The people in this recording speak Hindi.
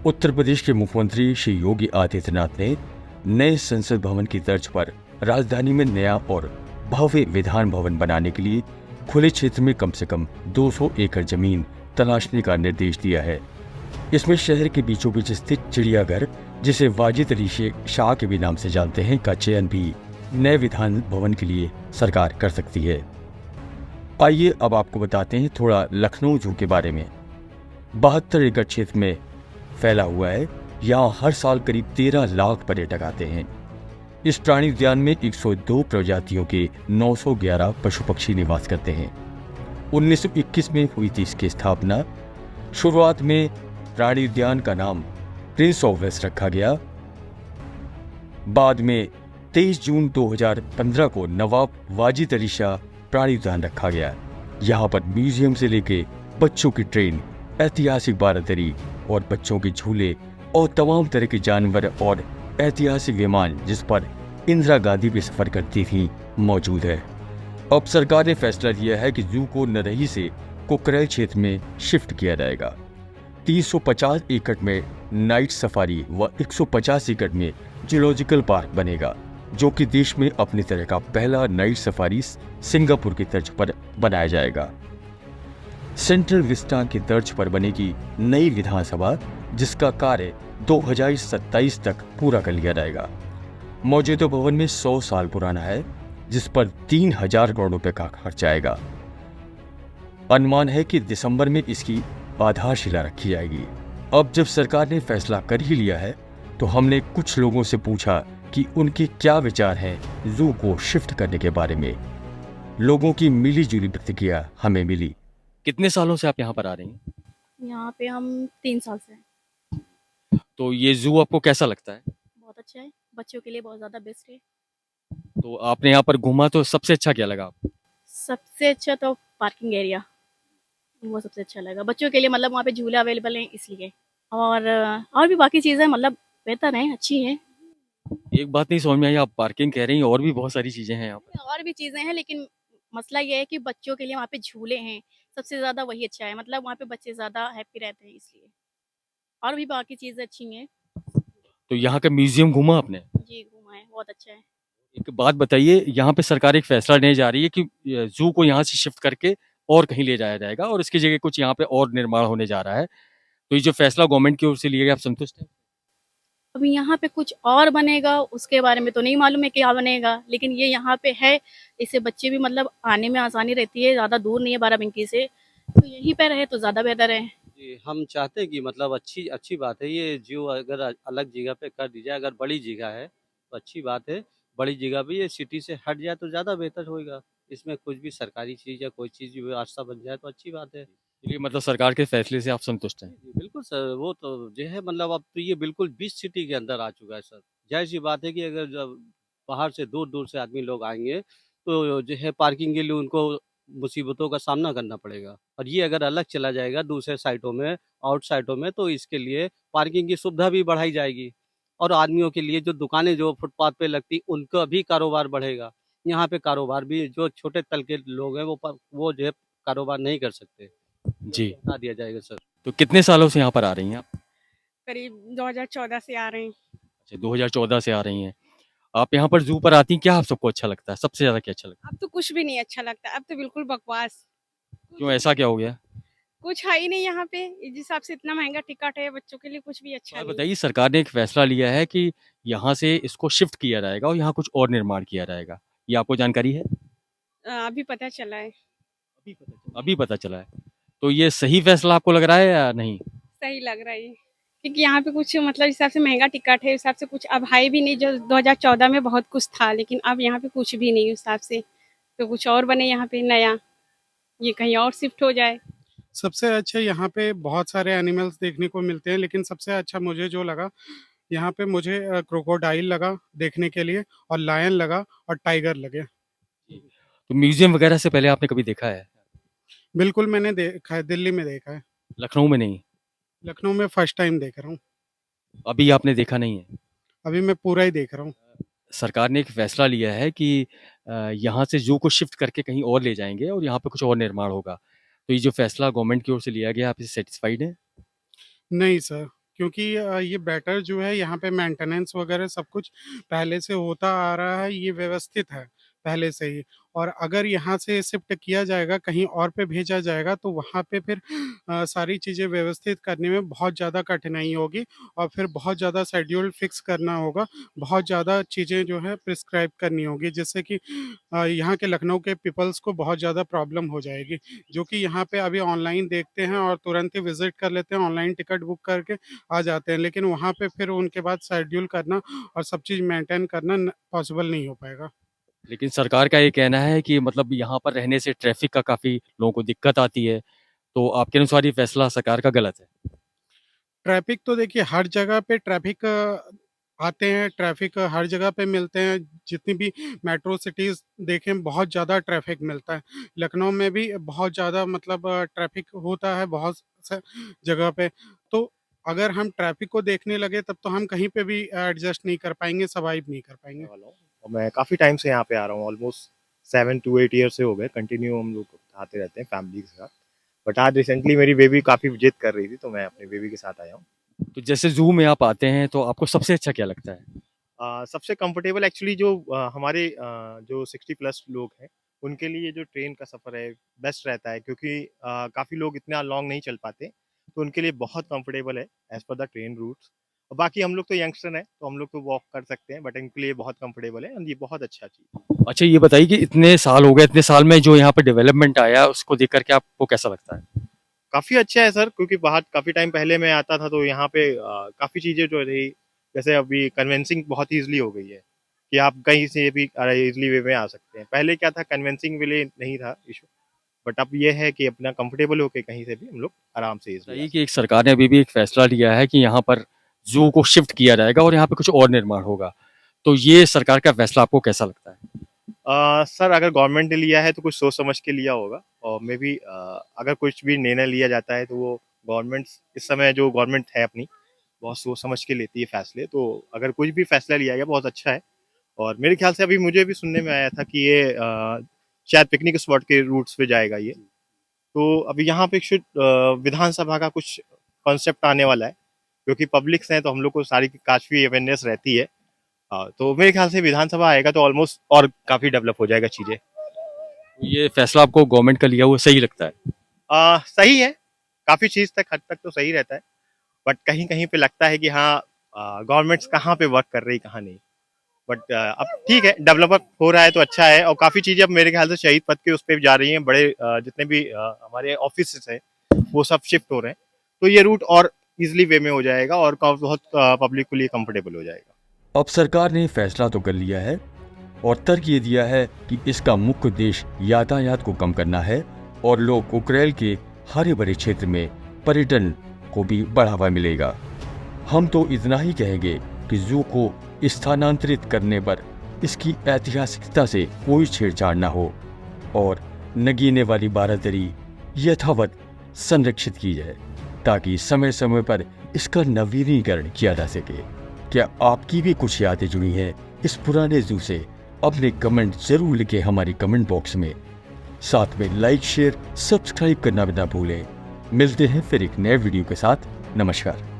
उत्तर प्रदेश के मुख्यमंत्री श्री योगी आदित्यनाथ ने नए संसद भवन की तर्ज पर राजधानी में नया और भव्य विधान भवन बनाने के लिए खुले क्षेत्र में कम से कम 200 एकड़ जमीन तलाशने का निर्देश दिया है। इसमें शहर के बीचों बीच स्थित चिड़ियाघर, जिसे वाजिद अली शाह के भी नाम से जानते हैं, का चयन भी नए विधान भवन के लिए सरकार कर सकती है। आइए अब आपको बताते हैं थोड़ा लखनऊ जू के बारे में। 72 एकड़ क्षेत्र में फैला हुआ है। यहाँ हर साल करीब 13 लाख पर्यटक आते हैं। इस प्राणी उद्यान में 102 प्रजातियों के 911 पशु पक्षी निवास करते हैं। 1921 में हुई थी इसकी स्थापना। शुरुआत में प्राणी उद्यान का नाम प्रिंस ऑफ वेस्ट रखा गया। बाद में 23 जून 2015 को नवाब वाजिद अली शाह प्राणी उद्यान रखा गया। यहाँ पर म्यूजियम से लेके बच्चों की ट्रेन, ऐतिहासिक बारादरी और बच्चों के झूले और तमाम तरह के जानवर और ऐतिहासिक विमान, जिस पर इंदिरा गांधी भी सफर करती थी, मौजूद है। अब सरकार ने फैसला लिया है कि जू को नरही से कुकरेल क्षेत्र में शिफ्ट किया जाएगा। 350 एकड़ में नाइट सफारी व 150 एकड़ में जूलॉजिकल पार्क बनेगा, जो कि देश में अपनी तरह का पहला नाइट सफारी सिंगापुर की तर्ज पर बनाया जाएगा। सेंट्रल विस्टा की तर्ज पर बनेगी नई विधानसभा, जिसका कार्य 2027 तक पूरा कर लिया जाएगा। मौजूदा भवन में 100 साल पुराना है, जिस पर 3000 करोड़ रुपए का खर्च आएगा। अनुमान है कि दिसंबर में इसकी आधारशिला रखी जाएगी। अब जब सरकार ने फैसला कर ही लिया है, तो हमने कुछ लोगों से पूछा कि उनके क्या विचार हैं जू को शिफ्ट करने के बारे में। लोगों की मिली जुली प्रतिक्रिया हमें मिली। कितने सालों से आप यहाँ पर आ रही हैं? यहाँ पे हम 3 साल से हैं। तो ये जू आपको कैसा लगता है? बहुत अच्छा है, बच्चों के लिए बहुत ज़्यादा बेस्ट है। तो आपने यहाँ पर घूमा, तो सबसे अच्छा क्या लगा आपको? सबसे अच्छा तो पार्किंग एरिया, वो सबसे अच्छा लगा बच्चों के लिए। मतलब वहाँ पे झूले अवेलेबल हैं इसलिए, और भी बाकी चीज़ें मतलब बेहतर हैं, अच्छी हैं। एक बात नहीं समझ में आई, आप पार्किंग कह रही हैं, और भी बहुत सारी चीजें हैं यहाँ पर। और भी चीज़ें हैं, लेकिन मसला ये है कि बच्चों के लिए वहाँ पे झूले हैं, सबसे ज़्यादा वही अच्छा है। मतलब वहाँ पे बच्चे ज़्यादा हैप्पी रहते हैं इसलिए, और भी बाकी चीज़ें अच्छी हैं। तो यहाँ का म्यूजियम घूमा आपने? जी घूमा है, बहुत अच्छा है। एक बात बताइए, यहाँ पे सरकार एक फैसला लेने जा रही है कि जू को यहाँ से शिफ्ट करके और कहीं ले जाया जाएगा और इसकी जगह कुछ यहाँ पे और निर्माण होने जा रहा है। तो ये जो फैसला गवर्नमेंट की ओर से लिया गया, आप संतुष्ट हैं? अभी यहाँ पे कुछ और बनेगा, उसके बारे में तो नहीं मालूम है क्या बनेगा, लेकिन ये यहाँ पे है। इससे बच्चे भी मतलब आने में आसानी रहती है, ज़्यादा दूर नहीं है बाराबंकी से, तो यहीं पे रहे तो ज़्यादा बेहतर है। जी, हम चाहते हैं कि मतलब अच्छी अच्छी बात है ये जो अगर अलग जगह पे कर दी जाए, अगर बड़ी जगह है तो अच्छी बात है। बड़ी जगह भी ये सिटी से हट जाए तो ज़्यादा बेहतर होएगा। इसमें कुछ भी सरकारी चीज़ या कोई चीज़ व्यवस्था बन जाए तो अच्छी बात है। चलिए, मतलब सरकार के फैसले से आप संतुष्ट हैं? जी, बिल्कुल सर, वो तो जो है मतलब अब तो ये बिल्कुल 20 सिटी के अंदर आ चुका है सर। ज़ाहिर-सी बात है कि अगर जब बाहर से दूर-दूर से आदमी लोग आएँगे, तो जो है पार्किंग के लिए उनको मुसीबतों का सामना करना पड़ेगा। और ये अगर अलग चला जाएगा दूसरे साइटों में, आउट साइटों में, तो इसके लिए पार्किंग की सुविधा भी बढ़ाई जाएगी। और आदमियों के लिए जो दुकानें जो फुटपाथ पे लगती, उनका भी कारोबार बढ़ेगा। यहाँ पे कारोबार भी जो छोटे तल के लोग हैं, वो जो है कारोबार नहीं कर सकते। तो जी। ये हटा दिया जाएगा सर। तो कितने सालों से यहाँ पर आ रही हैं आप? करीब 2014 से आ रहे हैं। अच्छा, 2014 से आ रही हैं। आप यहाँ पर जू पर आती हैं, क्या आप सबको अच्छा लगता है? सबसे ज़्यादा क्या अच्छा लगता है? अब तो कुछ भी नहीं अच्छा लगता, अब तो बिल्कुल बकवास। क्यों, ऐसा क्या हो गया? कुछ है ही नहीं यहाँ पे, इस हिसाब से इतना महँगा टिकट है, बच्चों के लिए कुछ भी अच्छा और नहीं। बताइए, सरकार ने एक फैसला लिया है कि यहाँ से इसको शिफ्ट किया जाएगा और यहाँ कुछ और निर्माण किया जाएगा। ये आपको जानकारी है? अभी पता चला है। अभी पता चला है। तो ये सही फैसला आपको लग रहा है या नहीं? सही लग रहा है, क्योंकि यहाँ पे कुछ मतलब हिसाब से महँगा टिकट है, हिसाब से कुछ अब है भी नहीं। जो 2014 में बहुत कुछ था, लेकिन अब यहाँ पे कुछ भी नहीं उस हिसाब से। तो कुछ और बने यहाँ पे नया, ये कहीं और शिफ्ट हो जाए। सबसे अच्छा यहाँ पे बहुत सारे एनिमल्स देखने को मिलते हैं, लेकिन सबसे अच्छा मुझे जो लगा यहाँ पे, मुझे क्रोकोडाइल लगा देखने के लिए, और लायन लगा, और टाइगर लगे। तो म्यूजियम वगैरह से पहले आपने कभी देखा है? बिल्कुल, मैंने देखा है, दिल्ली में देखा है। लखनऊ में नहीं? लखनऊ में फर्स्ट टाइम देख रहा हूँ। अभी आपने देखा नहीं है? अभी मैं पूरा ही देख रहा हूँ। सरकार ने एक फैसला लिया है कि यहाँ से जू को शिफ्ट करके कहीं और ले जाएंगे और यहाँ पे कुछ और निर्माण होगा। तो ये जो फैसला गवर्नमेंट की ओर से लिया गया, आप इससे सेटिस्फाइड हैं? नहीं सर, क्योंकि ये बेटर जो है यहाँ पे मेंटेनेंस वगैरह सब कुछ पहले से होता आ रहा है, ये व्यवस्थित है पहले से ही। और अगर यहाँ से शिफ्ट किया जाएगा, कहीं और पे भेजा जाएगा तो वहाँ पे फिर सारी चीज़ें व्यवस्थित करने में बहुत ज़्यादा कठिनाई होगी और फिर बहुत ज़्यादा शेड्यूल फिक्स करना होगा, बहुत ज़्यादा चीज़ें जो है प्रिस्क्राइब करनी होगी, जिससे कि यहाँ के लखनऊ के पीपल्स को बहुत ज़्यादा प्रॉब्लम हो जाएगी। जो कि यहाँ पे अभी ऑनलाइन देखते हैं और तुरंत ही विज़िट कर लेते हैं, ऑनलाइन टिकट बुक करके आ जाते हैं, लेकिन वहाँ पे फिर उनके बाद शेड्यूल करना और सब चीज़ मेंटेन करना पॉसिबल नहीं हो पाएगा। लेकिन सरकार का ये कहना है कि मतलब यहाँ पर रहने से ट्रैफिक का काफ़ी लोगों को दिक्कत आती है, तो आपके अनुसार ये फैसला सरकार का गलत है? ट्रैफिक तो देखिए हर जगह पे ट्रैफिक आते हैं, ट्रैफिक हर जगह पे मिलते हैं, जितनी भी मेट्रो सिटीज़ देखें बहुत ज़्यादा ट्रैफिक मिलता है। लखनऊ में भी बहुत ज़्यादा मतलब ट्रैफिक होता है बहुत स जगह पे। तो अगर हम ट्रैफिक को देखने लगे तब तो हम कहीं पे भी एडजस्ट नहीं कर पाएँगे, सर्वाइव नहीं कर पाएँगे। वाला हूँ और मैं काफ़ी टाइम से यहाँ पे आ रहा हूँ, ऑलमोस्ट 7 to 8 ईयर से हो गए कंटिन्यू हम लोग आते रहते हैं फैमिली के साथ। बट आज रिसेंटली मेरी बेबी काफ़ी जिद कर रही थी तो मैं अपनी बेबी के साथ आया हूँ। तो जैसे ज़ू में आप आते हैं तो आपको सबसे अच्छा क्या लगता है? सबसे कंफर्टेबल एक्चुअली जो हमारे जो 60 प्लस लोग हैं उनके लिए जो ट्रेन का सफ़र है बेस्ट रहता है, क्योंकि काफ़ी लोग इतना लॉन्ग नहीं चल पाते, तो उनके लिए बहुत कंफर्टेबल है as per the train routes. और बाकी हम लोग तो यंगस्टर हैं तो हम लोग तो वॉक कर सकते हैं, बट इनके लिए बहुत कंफर्टेबल है और ये बहुत अच्छा चीज़ है। अच्छा ये बताइए कि इतने साल हो गए, इतने साल में जो यहाँ पे डेवलपमेंट आया उसको देख कर के आपको कैसा लगता है? काफ़ी अच्छा है सर, क्योंकि बाहर काफ़ी टाइम पहले मैं आता था तो यहाँ पे काफ़ी चीज़ें जो रही, जैसे अभी कन्वेंसिंग बहुत ईजिली हो गई है कि आप कहीं से भी इजिली वे में आ सकते हैं। पहले क्या था, कन्वेंसिंग के लिए नहीं था इशू, बट अब ये है कि अपना कंफर्टेबल होके कहीं से भी हम लोग आराम से इजिली बताइए कि एक सरकार ने अभी भी एक फैसला लिया है कि यहाँ पर ज़ू को शिफ्ट किया जाएगा और यहाँ पे कुछ और निर्माण होगा, तो ये सरकार का फैसला आपको कैसा लगता है? सर अगर गवर्नमेंट ने लिया है तो कुछ सोच समझ के लिया होगा, और मे बी अगर कुछ भी निर्णय लिया जाता है तो वो गवर्नमेंट, इस समय जो गवर्नमेंट है अपनी, बहुत सोच समझ के लेती है फैसले, तो अगर कुछ भी फैसला लिया गया बहुत अच्छा है। और मेरे ख्याल से अभी मुझे भी सुनने में आया था कि ये शायद पिकनिक स्पॉट के रूट्स पे जाएगा ये, तो अभी यहाँ पे विधानसभा का कुछ कॉन्सेप्ट आने वाला है, क्योंकि पब्लिक्स हैं तो हम लोग को सारी काफ़ी अवेयरनेस रहती है। तो मेरे ख्याल से विधानसभा आएगा तो ऑलमोस्ट और काफ़ी डेवलप हो जाएगा चीज़ें। ये फैसला आपको गवर्नमेंट का लिया हुआ सही लगता है? सही है, काफ़ी चीज़ तक हद तक तो सही रहता है, बट कहीं कहीं पे लगता है कि हाँ गवर्नमेंट्स कहाँ पे वर्क कर रही कहाँ नहीं। बट अब ठीक है, डेवलप हो रहा है तो अच्छा है, और काफ़ी चीज़ें अब मेरे ख्याल से शहीद पथ के उस पर जा रही हैं, बड़े जितने भी हमारे ऑफिस हैं वो सब शिफ्ट हो रहे हैं, तो ये रूट और इजिली वे में हो जाएगा और बहुत पब्लिक के लिए कंफर्टेबल हो जाएगा। अब सरकार ने फैसला तो कर लिया है और तर्क ये दिया है कि इसका मुख्य उद्देश्य यातायात को कम करना है और लोग उक्रेल के हरे भरे क्षेत्र में पर्यटन को भी बढ़ावा मिलेगा। हम तो इतना ही कहेंगे कि ज़ू को स्थानांतरित करने पर इसकी ऐतिहासिकता से कोई छेड़छाड़ न हो और नगीने वाली बारादरी यथावत संरक्षित की जाए, ताकि समय समय पर इसका नवीनीकरण किया जा सके। क्या आपकी भी कुछ यादें जुड़ी हैं इस पुराने ज़ू से? अपने कमेंट जरूर लिखें हमारी कमेंट बॉक्स में। साथ में लाइक, शेयर, सब्सक्राइब करना भी ना भूलें। मिलते हैं फिर एक नए वीडियो के साथ। नमस्कार।